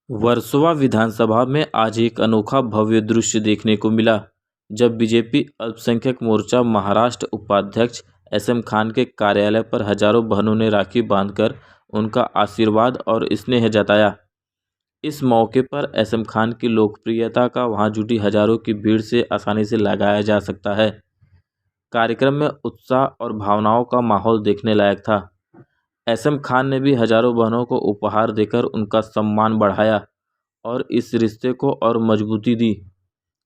वर्सोवा विधानसभा में आज एक अनोखा भव्य दृश्य देखने को मिला, जब बीजेपी अल्पसंख्यक मोर्चा महाराष्ट्र उपाध्यक्ष एसएम खान के कार्यालय पर हजारों बहनों ने राखी बांधकर उनका आशीर्वाद और स्नेह जताया। इस मौके पर एसएम खान की लोकप्रियता का वहां जुटी हजारों की भीड़ से आसानी से लगाया जा सकता है। कार्यक्रम में उत्साह और भावनाओं का माहौल देखने लायक था। एसएम खान ने भी हजारों बहनों को उपहार देकर उनका सम्मान बढ़ाया और इस रिश्ते को और मजबूती दी।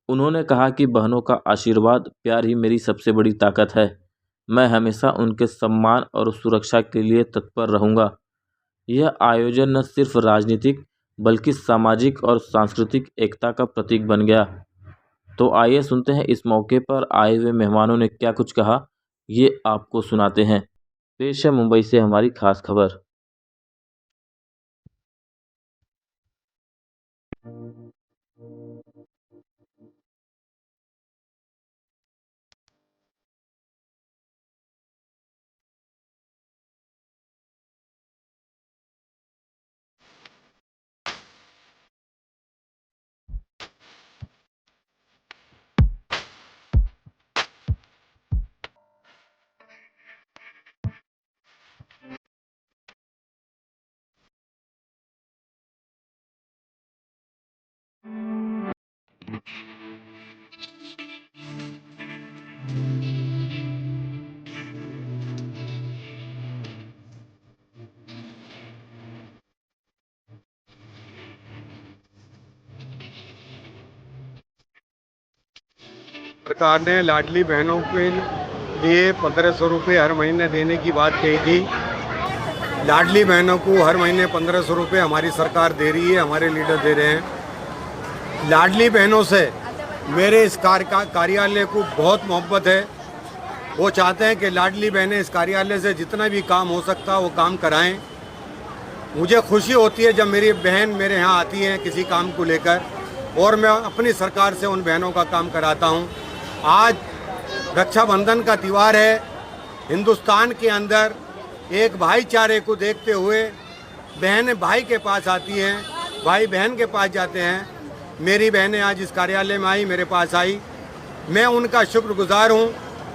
उन्होंने कहा कि बहनों का आशीर्वाद, प्यार ही मेरी सबसे बड़ी ताकत है। मैं हमेशा उनके सम्मान और सुरक्षा के लिए तत्पर रहूंगा। यह आयोजन न सिर्फ राजनीतिक बल्कि सामाजिक और सांस्कृतिक एकता का प्रतीक बन गया। तो आइए सुनते हैं इस मौके पर आए हुए मेहमानों ने क्या कुछ कहा, ये आपको सुनाते हैं। पेश है मुंबई से हमारी खास खबर। सरकार ने लाडली बहनों के लिए 1500 रुपये हर महीने देने की बात कही थी। लाडली बहनों को हर महीने 1500 रुपये हमारी सरकार दे रही है, हमारे लीडर दे रहे हैं। लाडली बहनों से मेरे इस कार्यालय को बहुत मोहब्बत है। वो चाहते हैं कि लाडली बहनें इस कार्यालय से जितना भी काम हो सकता है वो काम कराएं। मुझे खुशी होती है जब मेरी बहन मेरे यहाँ आती हैं किसी काम को लेकर, और मैं अपनी सरकार से उन बहनों का काम कराता हूँ। आज रक्षाबंधन का त्यौहार है। हिंदुस्तान के अंदर एक भाईचारे को देखते हुए बहनें भाई के पास आती हैं, भाई बहन के पास जाते हैं। मेरी बहनें आज इस कार्यालय में आई, मेरे पास आई। मैं उनका शुक्रगुजार हूँ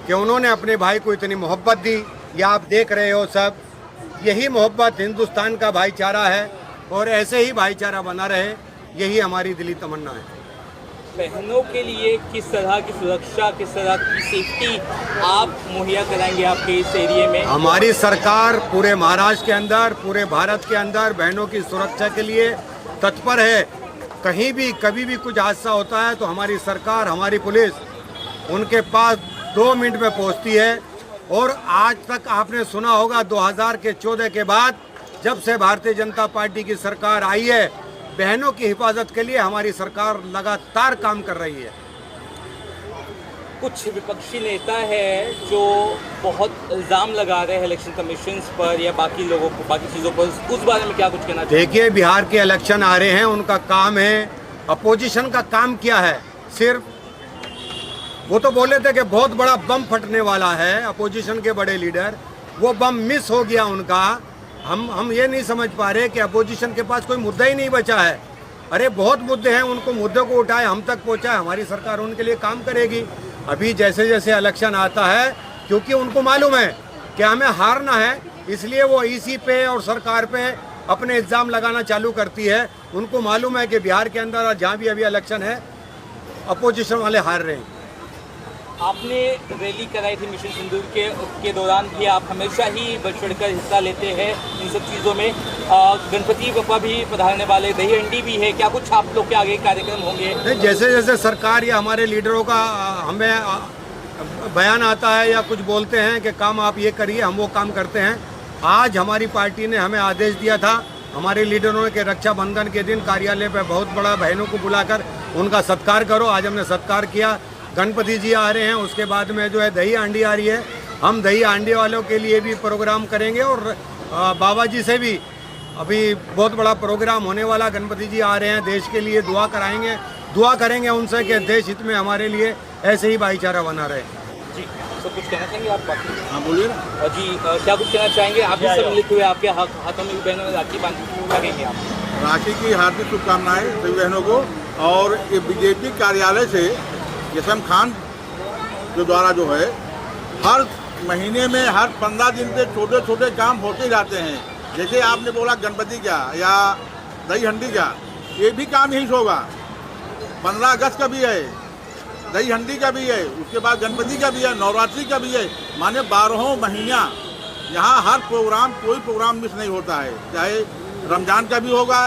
कि उन्होंने अपने भाई को इतनी मोहब्बत दी। ये आप देख रहे हो सब, यही मोहब्बत हिंदुस्तान का भाईचारा है और ऐसे ही भाईचारा बना रहे, यही हमारी दिली तमन्ना है। बहनों के लिए किस तरह की सुरक्षा, किस तरह की सेफ्टी आप मुहैया कराएंगे आपके इस एरिया में? हमारी सरकार पूरे महाराष्ट्र के अंदर, पूरे भारत के अंदर बहनों की सुरक्षा के लिए तत्पर है। कहीं भी कभी भी कुछ हादसा होता है तो हमारी सरकार, हमारी पुलिस उनके पास 2 मिनट में पहुंचती है। और आज तक आपने सुना होगा 2014 के बाद जब से भारतीय जनता पार्टी की सरकार आई है, बहनों की हिफाजत के लिए हमारी सरकार लगातार काम कर रही है। कुछ विपक्षी नेता है जो बहुत इल्ज़ाम लगा रहे हैं इलेक्शन कमीशन पर या बाकी लोगों को, बाकी चीज़ों पर, उस बारे में क्या कुछ कहना चाहिए? देखिए, बिहार के इलेक्शन आ रहे हैं, उनका काम है, अपोजिशन का काम क्या है? सिर्फ वो तो बोले थे कि बहुत बड़ा बम फटने वाला है, अपोजिशन के बड़े लीडर, वो बम मिस हो गया उनका। हम ये नहीं समझ पा रहे कि अपोजिशन के पास कोई मुद्दा ही नहीं बचा है। अरे बहुत मुद्दे हैं, उनको मुद्दों को उठाए, हम तक पहुंचाए, हमारी सरकार उनके लिए काम करेगी। अभी जैसे जैसे इलेक्शन आता है, क्योंकि उनको मालूम है कि हमें हारना है, इसलिए वो ईसी पे और सरकार पे अपने इल्ज़ाम लगाना चालू करती है। उनको मालूम है कि बिहार के अंदर जहाँ भी अभी इलेक्शन है, अपोजिशन वाले हार रहे हैं। आपने रैली कराई थी मिशन सिंदूर के दौरान भी आप हमेशा ही बढ़ चढ़कर हिस्सा लेते हैं इन सब चीज़ों में। गणपति बप्पा भी पधारने वाले, दही हंडी भी है, क्या कुछ आप लोग के आगे कार्यक्रम होंगे? नहीं, जैसे जैसे सरकार या हमारे लीडरों का हमें बयान आता है या कुछ बोलते हैं कि काम आप ये करिए, हम वो काम करते हैं। आज हमारी पार्टी ने हमें आदेश दिया था, हमारे लीडरों ने, कि रक्षाबंधन के दिन कार्यालय पर बहुत बड़ा बहनों को बुलाकर उनका सत्कार करो। आज हमने सत्कार किया। गणपति जी आ रहे हैं, उसके बाद में जो है दही हांडी आ रही है। हम दही हांडी वालों के लिए भी प्रोग्राम करेंगे और बाबा जी से भी अभी बहुत बड़ा प्रोग्राम होने वाला। गणपति जी आ रहे हैं, देश के लिए दुआ कराएंगे, दुआ करेंगे उनसे कि देश हित में हमारे लिए ऐसे ही भाईचारा बना रहे। जी, तो कुछ कहना चाहेंगे आप? बाकी हाँ, बोलिए ना जी, क्या कुछ कहना चाहेंगे? आप भी सम्मिलित हुए, आपके हाथों में भी बहनों ने राखी बांधी, क्या कहेंगे आप? राखी की हार्दिक शुभकामनाएं सभी बहनों को। और ये बीजेपी कार्यालय से एसएम खान के द्वारा जो है हर महीने में हर 15 दिन पे छोटे छोटे काम होते जाते हैं। जैसे आपने बोला गणपति का या दही हंडी का, ये भी काम यहीं से होगा। 15 अगस्त का भी है, दही हंडी का भी है, उसके बाद गणपति का भी है, नवरात्रि का भी है। माने 12 महीना यहाँ हर प्रोग्राम, कोई प्रोग्राम मिस नहीं होता है। चाहे रमजान का भी होगा,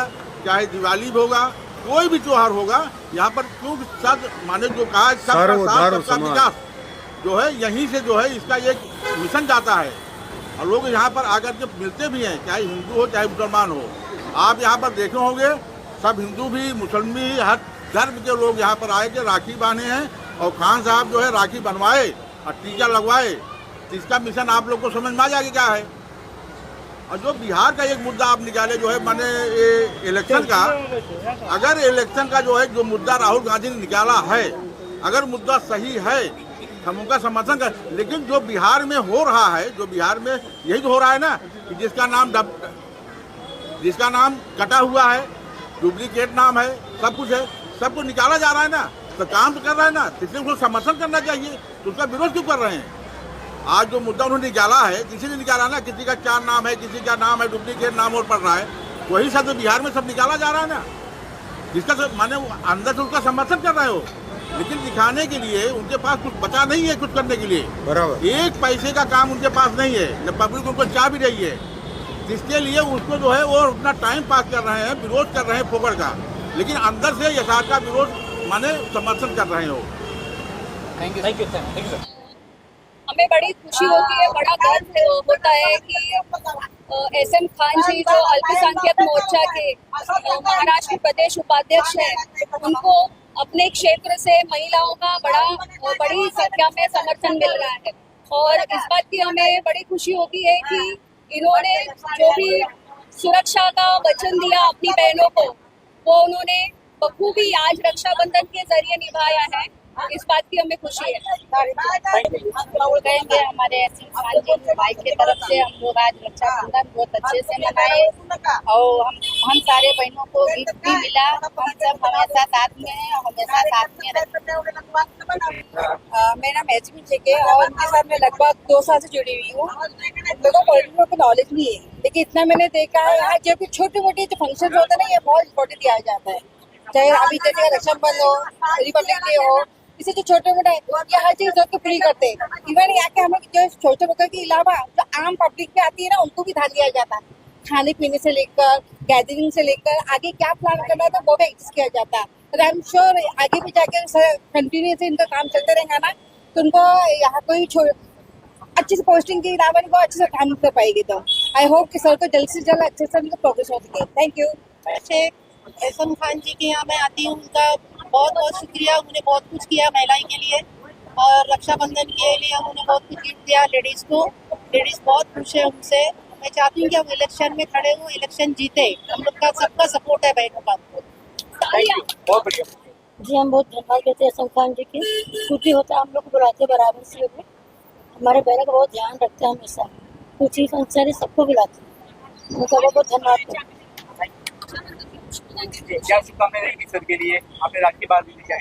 चाहे दिवाली भी होगा, कोई भी त्योहार होगा यहाँ पर। क्योंकि सब माने जो कहा सबका विकास जो है यहीं से जो है इसका एक मिशन जाता है। और लोग यहाँ पर आकर के मिलते भी हैं, चाहे हिंदू हो चाहे मुसलमान हो। आप यहाँ पर देखे होंगे सब हिंदू भी मुसलमान भी हर धर्म के लोग यहाँ पर आए के राखी बांधे हैं। और खान साहब जो है राखी बनवाए और टीका लगवाए, तो इसका मिशन आप लोग को समझ में आ जाएगा क्या है। और जो बिहार का एक मुद्दा आप निकाले जो है माने ये इलेक्शन का, अगर इलेक्शन का जो है जो मुद्दा राहुल गांधी ने निकाला है, अगर मुद्दा सही है हम उनका समर्थन कर। लेकिन जो बिहार में हो रहा है, जो बिहार में यही तो हो रहा है ना कि जिसका नाम कटा हुआ है, डुप्लीकेट नाम है, सब कुछ है, सबको निकाला जा रहा है ना। तो काम तो कर रहा है ना, इसलिए उसको समर्थन करना चाहिए। तो उसका विरोध क्यों कर रहे हैं? आज जो मुद्दा उन्होंने निकाला है, किसी ने निकाला ना, किसी का 4 नाम है, किसी का नाम है डुप्लीकेट नाम और पड़ रहा है, वही सब बिहार में सब निकाला जा रहा है ना। जिसका माने अंदर से उसका समर्थन कर रहे हो, लेकिन दिखाने के लिए उनके पास कुछ बचा नहीं है कुछ करने के लिए। बराबर 1 पैसे का काम उनके पास नहीं है, न पब्लिक उनको चाह भी रही है। जिसके लिए उसको जो है वो अपना टाइम पास कर रहे हैं, विरोध कर रहे हैं फोकड़ का, लेकिन अंदर से यथार्थ का विरोध माने समर्थन कर रहे हो। Thank you. हमें बड़ी खुशी होती है, बड़ा गर्व होता है कि एसएम खान जी जो अल्पसंख्यक मोर्चा के महाराष्ट्र प्रदेश उपाध्यक्ष हैं, उनको अपने क्षेत्र से महिलाओं का बड़ी संख्या में समर्थन मिल रहा है। और इस बात की हमें बड़ी खुशी होती है कि इन्होंने जो भी सुरक्षा का वचन दिया अपनी बहनों को, वो उन्होंने बखूबी आज रक्षाबंधन के जरिए निभाया है। इस बात की हमें खुशी है। कहेंगे हमारे एसएम खान जी भाई की तरफ से हम लोग आज रक्षाबंधन बहुत अच्छे से मनाए और हम सारे बहनों को गिफ्ट भी मिला। हम सब हमेशा साथ में हैं और हमेशा साथ में मेरा मैच भी ठीक है और उनके साथ मैं लगभग 2 साल से जुड़ी हुई हूँ। मेरे को पॉलिटिक्स का नॉलेज नहीं है, लेकिन इतना मैंने देखा है यहाँ जब भी छोटे मोटे जो फंक्शन होते हैं ना, ये बहुत इम्पोर्टेंट दिया जाता है। चाहे अभी जैसे रक्षाबंधन हो, रिपब्लिक डे हो, इसे जो छोटे मोटे ये हर चीज को फ्री करते हैं। इवन यहाँ के हमें जो छोटे मोटे के अलावा जो आम पब्लिक पे आती है ना, उनको भी ध्यान दिया जाता है। खाने पीने से लेकर गैदरिंग से लेकर आगे क्या प्लान करना है तो वो भी एडजस्ट किया जाता है। और आई एम श्योर आगे भी जाके कंटिन्यू से इनका काम चलते रहेगा ना, तो उनको यहाँ कोई अच्छी से पोस्टिंग के अलावा वो अच्छे से काम कर पाएगी। तो आई होप कि सर को जल्द से जल्द अच्छे से उनको प्रोग्रेस हो सके। Thank you. वैसे एसएम खान जी के यहाँ मैं आती हूँ, उनका बहुत बहुत शुक्रिया। उन्होंने बहुत कुछ किया महिलाएं के लिए और रक्षाबंधन के लिए उन्होंने बहुत कुछ गिफ्ट दिया लेडीज को। लेडीज बहुत खुश है उनसे। मैं चाहती हूँ कि हम इलेक्शन में खड़े हों, इलेक्शन जीते। हम लोग का सबका सपोर्ट है बहनों का। बहुत बढ़िया जी, हम बहुत धन्यवाद देते हैं एसएम खान जी की। छुट्टी होता है हम लोग बुलाते बराबर से होते, हमारे बहनों का बहुत ध्यान रखते हैं हमेशा। कुछ ही फंक्शन सबको बुलाते हैं, उनका बहुत धन्यवाद। क्या शुभकामनाएं रहेगी सर के लिए? आपने राखी बांध दी है,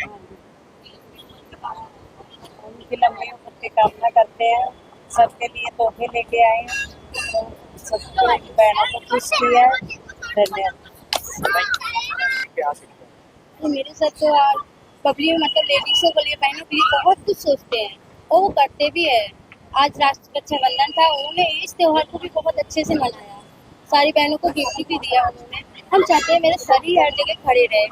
उनकी लंबी उम्र की कामना करते हैं। सबके लिए तोहफे लेके आए हैं, सबको बहनों को खुश किया। धन्यवाद। तो मेरे साथ तो आज पब्लिक मतलब लेडीजों के लिए बहनों के लिए बहुत कुछ सोचते हैं और वो करते भी है। आज राष्ट्र रक्षाबंधन था, उन्होंने इस त्योहार को भी बहुत अच्छे से मनाया। सारी बहनों को गिफ्ट भी दिया उन्होंने। हम चाहते हैं मेरे सभी हर जगह खड़े रहे।